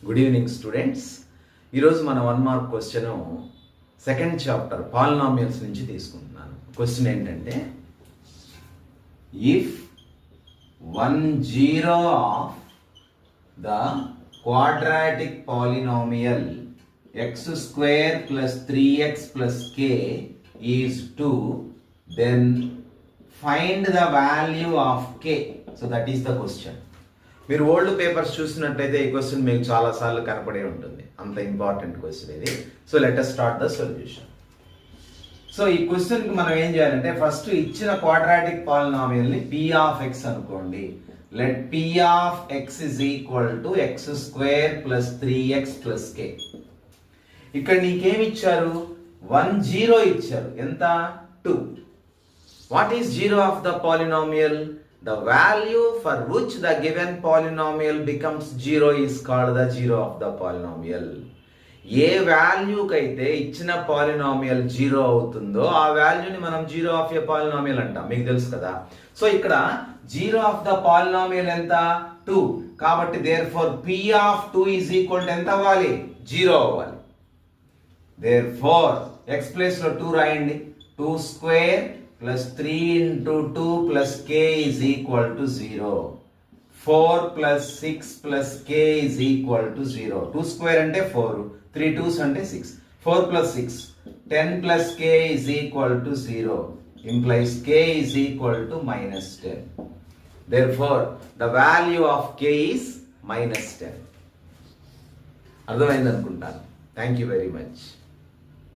Good evening students. ఈరోజు మన 1 mark question second chapter polynomials నుంచి తీసుకుంటున్నాను. క్వశ్చన్ ఏంటంటే, if 1/0 of the quadratic polynomial x² plus 3x plus k is 2, then find the value of k. So that is the question. మీరు old papers చూసినట్లయితే ఈ question మీకు చాలాసార్లు కనపడే ఉంటుంది. అంత ఇంపార్టెంట్ క్వశ్చన్ ఇది. So let us start the solution. So ఈ క్వశ్చన్కి మనం ఏం చేయాలంటే, ఫస్ట్ ఇచ్చిన క్వాడ్రాటిక్ పాలినామియల్ని p ఆఫ్ x అనుకోండి. Let p of x is equal to x² plus 3x plus k. ఇక్కడ నీకేమి ఇచ్చారు? 1/0 ఇచ్చారు. ఎంత? 2. What is 0 of the polynomial? The value for which the given polynomial becomes 0 is called the 0 of the polynomial. ఏ వాల్యూకి అయితే ఇచ్చిన polynomial 0 అవుతుందో ఆ వాల్యూని మనం 0 ఆఫ్ ఏ పాలినామియల్ అంటాం. మీకు తెలుసు కదా. సో ఇక్కడ 0 ఆఫ్ ద పాలినామియల్ ఎంత? 2. కాబట్టి therefore p of 2 is equal to ఎంత అవ్వాలి? 0 అవ్వాలి. therefore x ప్లేస్ లో 2 రాయండి. 2² plus 3 into 2 plus k is equal to 0. 4 plus 6 plus k is equal to 0. 2 square అంటే 4, 3 2s అంటే 6. 4 plus 6, 10 plus k is equal to 0. Implies k is equal to -10. Therefore, the value of k is -10. అర్థమైంది అనుకుంటాను. Thank you very much.